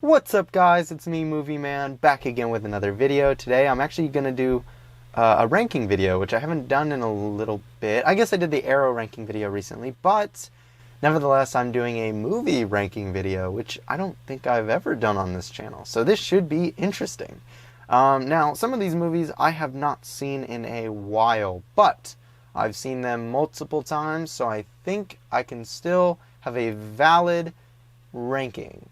What's up, guys? It's me, Movie Man, back again with another video. Today I'm actually going to do a ranking video, which I haven't done in a little bit. I guess I did the Arrow ranking video recently, but nevertheless I'm doing a movie ranking video, which I don't think I've ever done on this channel. So this should be interesting. Now, some of these movies I have not seen in a while, but I've seen them multiple times, so I think I can still have a valid ranking.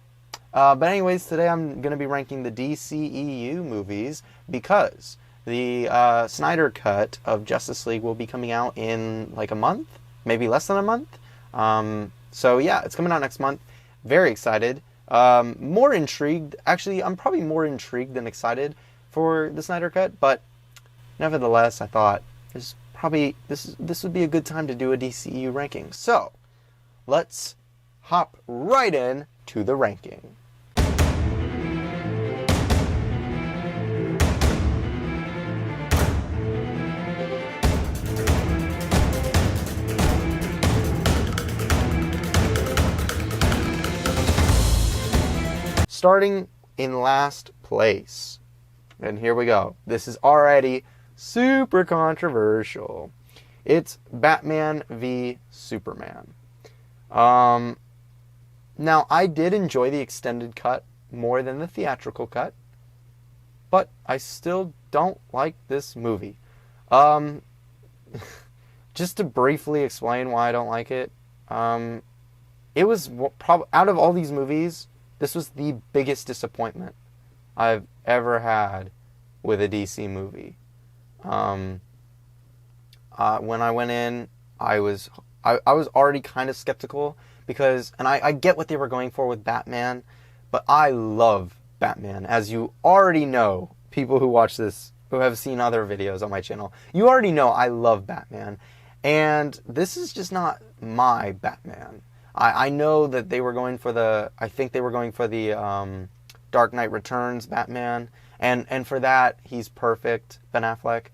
But anyways, today I'm going to be ranking the DCEU movies because the Snyder Cut of Justice League will be coming out in like a month, maybe less than a month. So yeah, it's coming out next month. Very excited. More intrigued. Actually, I'm probably more intrigued than excited for the Snyder Cut, but nevertheless, I thought this would be a good time to do a DCEU ranking. So let's hop right in to the ranking. Starting in last place, and here we go. This is already super controversial. It's Batman v Superman. Now, I did enjoy the extended cut more than the theatrical cut, but I still don't like this movie. Just to briefly explain why I don't like it, it was out of all these movies, this was the biggest disappointment I've ever had with a DC movie. When I went in, I was already kind of skeptical because, and I get what they were going for with Batman, but I love Batman. As you already know, people who watch this, who have seen other videos on my channel, you already know I love Batman. And this is just not my Batman. I know that they were going for I think they were going for the Dark Knight Returns Batman. And for that, he's perfect, Ben Affleck.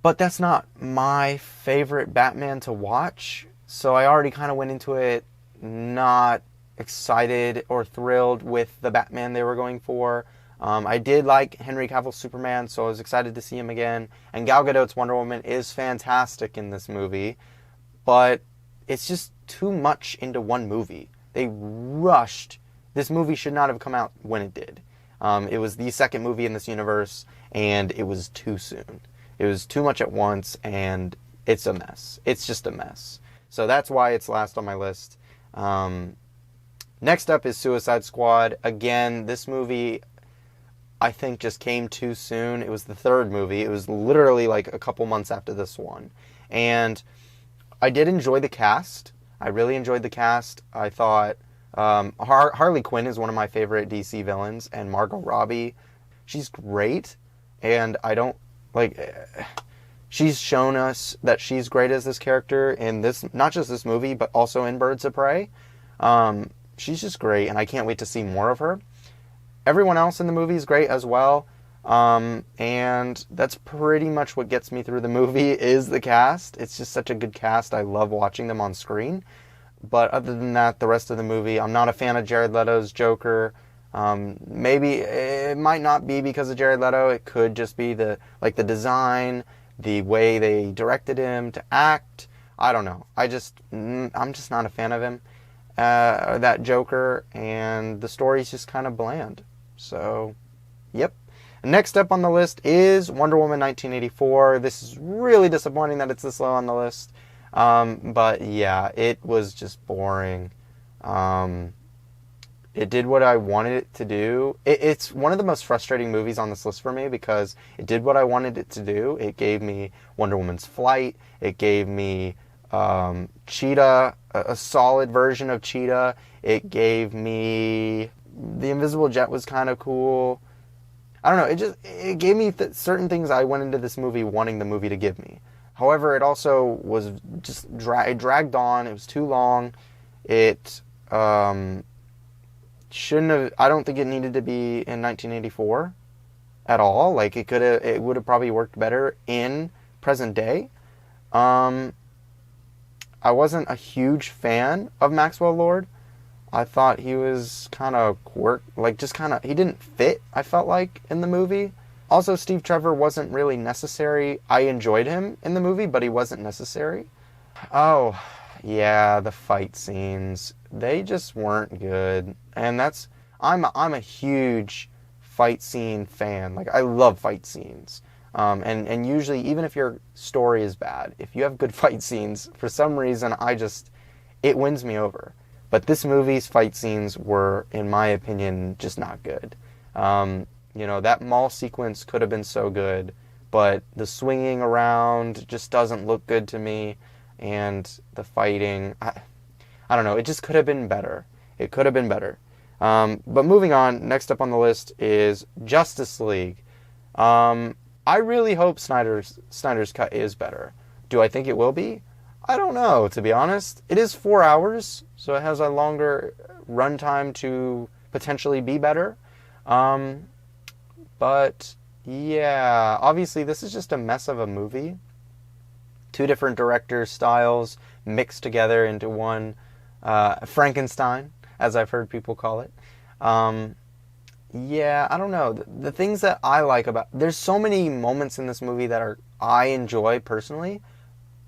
But that's not my favorite Batman to watch. So I already kind of went into it not excited or thrilled with the Batman they were going for. I did like Henry Cavill's Superman, so I was excited to see him again. And Gal Gadot's Wonder Woman is fantastic in this movie. But it's just too much into one movie. They rushed. This movie should not have come out when it did. It was the second movie in this universe, and it was too soon. It was too much at once, and it's a mess. It's just a mess. So that's why it's last on my list. Next up is Suicide Squad. Again, this movie, I think, just came too soon. It was the third movie. It was literally like a couple months after this one. And I did enjoy the cast. I really enjoyed the cast. I thought Harley Quinn is one of my favorite DC villains, and Margot Robbie, she's great. And I don't, she's shown us that she's great as this character in this, not just this movie, but also in Birds of Prey. She's just great, and I can't wait to see more of her. Everyone else in the movie is great as well. And that's pretty much what gets me through the movie is the cast. It's just such a good cast. I love watching them on screen. But other than that, the rest of the movie, I'm not a fan of Jared Leto's Joker. Maybe it might not be because of Jared Leto. It could just be the design, the way they directed him to act. I don't know. I'm just not a fan of him, that Joker, and the story's just kind of bland. So, yep. Next up on the list is Wonder Woman 1984. This is really disappointing that it's this low on the list. But yeah, it was just boring. It did what I wanted it to do. It's one of the most frustrating movies on this list for me because it did what I wanted it to do. It gave me Wonder Woman's flight. It gave me Cheetah, a solid version of Cheetah. It gave me the Invisible Jet was kind of cool. I don't know. It gave me certain things I went into this movie wanting the movie to give me. However, it also was just it dragged on. It was too long. It shouldn't have. I don't think it needed to be in 1984 at all. It would have probably worked better in present day. I wasn't a huge fan of Maxwell Lord. I thought he was kind of he didn't fit, I felt like, in the movie. Also, Steve Trevor wasn't really necessary. I enjoyed him in the movie, but he wasn't necessary. Oh, yeah, the fight scenes. They just weren't good. And I'm a huge fight scene fan. Like, I love fight scenes. And usually, even if your story is bad, if you have good fight scenes, for some reason, it wins me over. But this movie's fight scenes were, in my opinion, just not good. That mall sequence could have been so good, but the swinging around just doesn't look good to me, and the fighting, I don't know, it just could have been better. It could have been better. But moving on, next up on the list is Justice League. I really hope Snyders Cut is better. Do I think it will be? I don't know, to be honest. It is 4 hours, so it has a longer runtime to potentially be better. But, yeah, obviously this is just a mess of a movie. 2 different director styles mixed together into one Frankenstein, as I've heard people call it. Yeah, I don't know. The things that I like about... There's so many moments in this movie that I enjoy personally,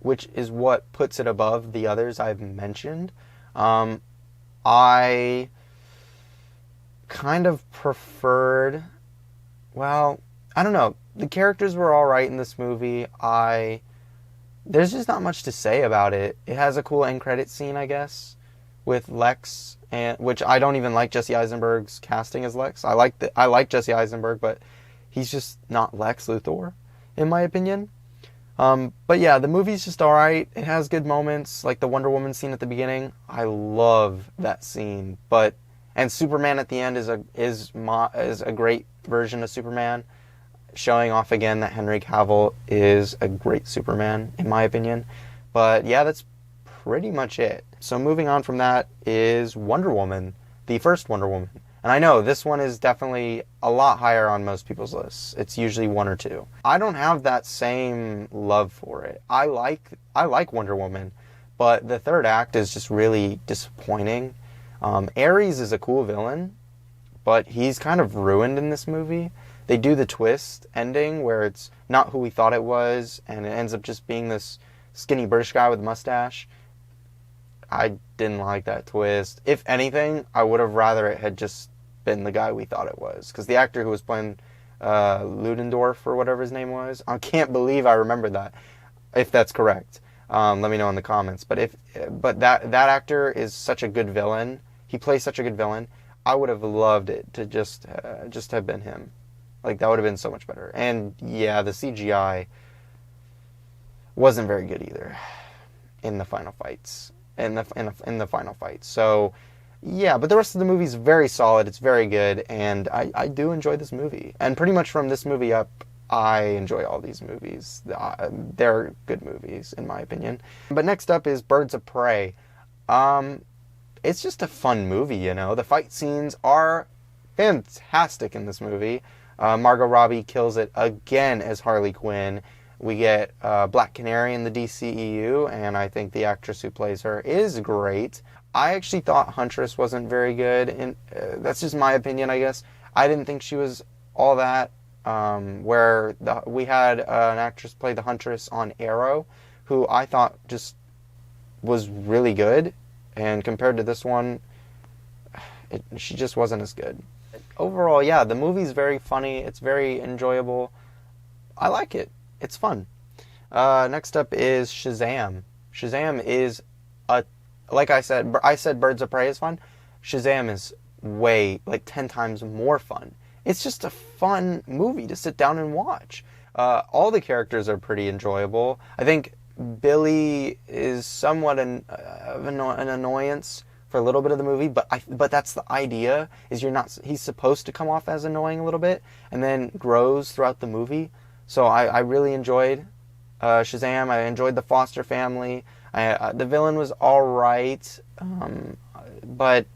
which is what puts it above the others I've mentioned. I kind of preferred... Well, I don't know. The characters were alright in this movie. There's just not much to say about it. It has a cool end credit scene, I guess, with Lex, which I don't even like Jesse Eisenberg's casting as Lex. I like Jesse Eisenberg, but he's just not Lex Luthor, in my opinion. But yeah, the movie's just alright. It has good moments, like the Wonder Woman scene at the beginning. I love that scene. And Superman at the end is a great version of Superman, showing off again that Henry Cavill is a great Superman, in my opinion. But yeah, that's pretty much it. So moving on from that is Wonder Woman, the first Wonder Woman. And I know this one is definitely a lot higher on most people's lists. It's usually 1 or 2. I don't have that same love for it. I like Wonder Woman, but the third act is just really disappointing. Ares is a cool villain, but he's kind of ruined in this movie. They do the twist ending where it's not who we thought it was, and it ends up just being this skinny British guy with a mustache. I didn't like that twist. If anything, I would have rather it had just been the guy we thought it was. Because the actor who was playing Ludendorff, or whatever his name was, I can't believe I remember that. If that's correct, let me know in the comments. But that actor is such a good villain. He plays such a good villain. I would have loved it to just have been him. Like, that would have been so much better. And yeah, the CGI wasn't very good either in the final fights. In the final fight. So yeah, but the rest of the movie is very solid. It's very good, and I do enjoy this movie. And pretty much from this movie up, I enjoy all these movies. They're good movies, in my opinion. But next up is Birds of Prey. It's just a fun movie, The fight scenes are fantastic in this movie. Margot Robbie kills it again as Harley Quinn. We get Black Canary in the DCEU, and I think the actress who plays her is great. I actually thought Huntress wasn't very good, and that's just my opinion, I guess. I didn't think she was all that. We had an actress play the Huntress on Arrow, who I thought just was really good, and compared to this one, she just wasn't as good. Overall, yeah, the movie's very funny. It's very enjoyable. I like it. It's fun. Next up is Shazam. Shazam is like I said Birds of Prey is fun. Shazam is way, 10 times more fun. It's just a fun movie to sit down and watch. All the characters are pretty enjoyable. I think Billy is somewhat an annoyance for a little bit of the movie, but that's the idea. He's supposed to come off as annoying a little bit, and then grows throughout the movie. So I really enjoyed Shazam. I enjoyed the Foster family. The villain was alright. But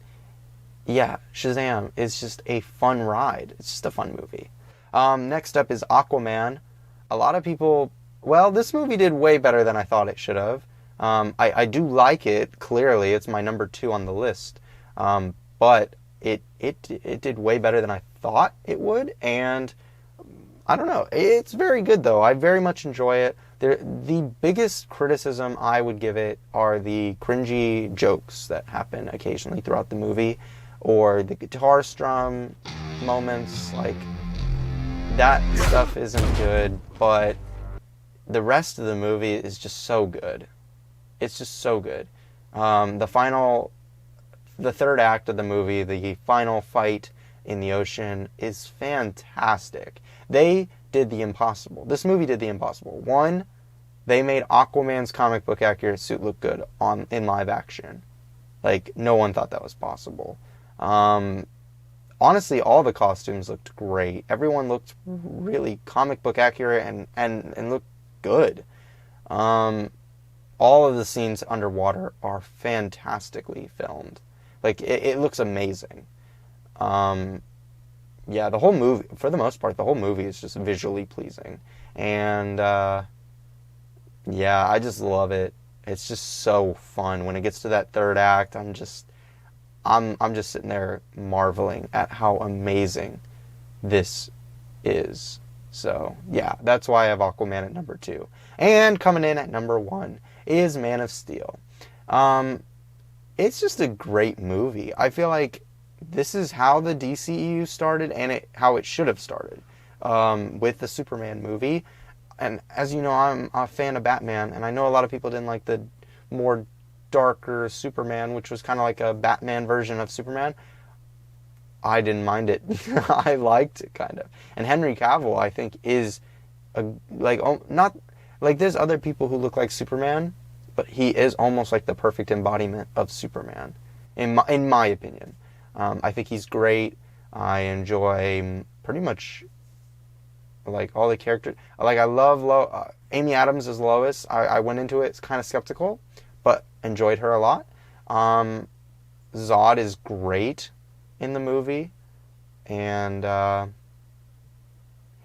yeah, Shazam is just a fun ride. It's just a fun movie. Next up is Aquaman. A lot of people... Well, this movie did way better than I thought it should have. I do like it, clearly. It's my number 2 on the list. But it did way better than I thought it would, and I don't know. It's very good, though. I very much enjoy it. The biggest criticism I would give it are the cringy jokes that happen occasionally throughout the movie, or the guitar strum moments. Like, that stuff isn't good, but the rest of the movie is just so good. It's just so good. The third act of the movie, the final fight in the ocean, is fantastic. They did the impossible. This movie did the impossible. One, they made Aquaman's comic book accurate suit look good in live action. Like, no one thought that was possible. Honestly, all the costumes looked great. Everyone looked really comic book accurate and looked good. All of the scenes underwater are fantastically filmed. Like, it looks amazing. Yeah, the whole movie, for the most part, the whole movie is just visually pleasing. And, yeah, I just love it. It's just so fun. When it gets to that third act, I'm just sitting there marveling at how amazing this is. So, yeah, that's why I have Aquaman at number 2. And coming in at number 1 is Man of Steel. It's just a great movie. I feel like this is how the DCEU started, and how it should have started, with the Superman movie. And as you know, I'm a fan of Batman, and I know a lot of people didn't like the more darker Superman, which was kind of like a Batman version of Superman. I didn't mind it. I liked it, kind of. And Henry Cavill, I think, is not like, there's other people who look like Superman, but he is almost like the perfect embodiment of Superman, in my opinion. I think he's great. I enjoy pretty much like all the characters. Like, I love Amy Adams as Lois. I went into it kind of skeptical, but enjoyed her a lot. Zod is great in the movie, and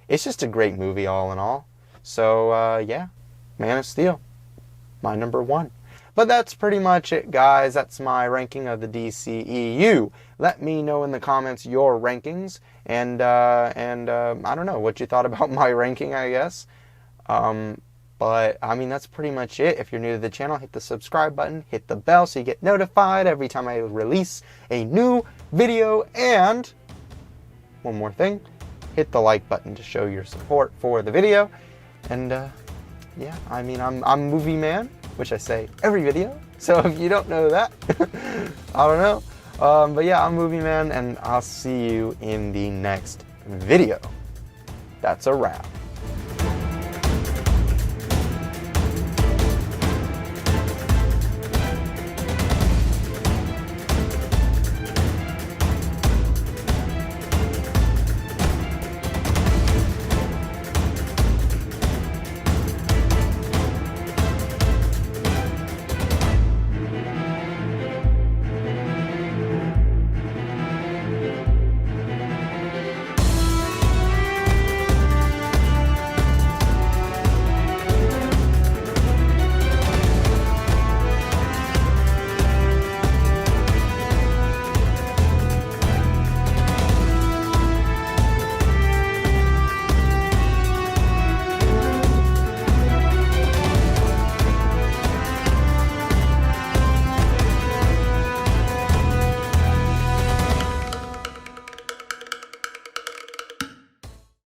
it's just a great movie all in all. So yeah, Man of Steel, my number 1. But that's pretty much it, guys. That's my ranking of the DCEU. Let me know in the comments your rankings, and I don't know what you thought about my ranking, I guess. But, I mean, that's pretty much it. If you're new to the channel, hit the subscribe button, hit the bell so you get notified every time I release a new video. And, one more thing, hit the like button to show your support for the video. And, yeah, I mean, I'm Movie Man, which I say every video. So if you don't know that, I don't know. But yeah, I'm Movie Man, and I'll see you in the next video. That's a wrap.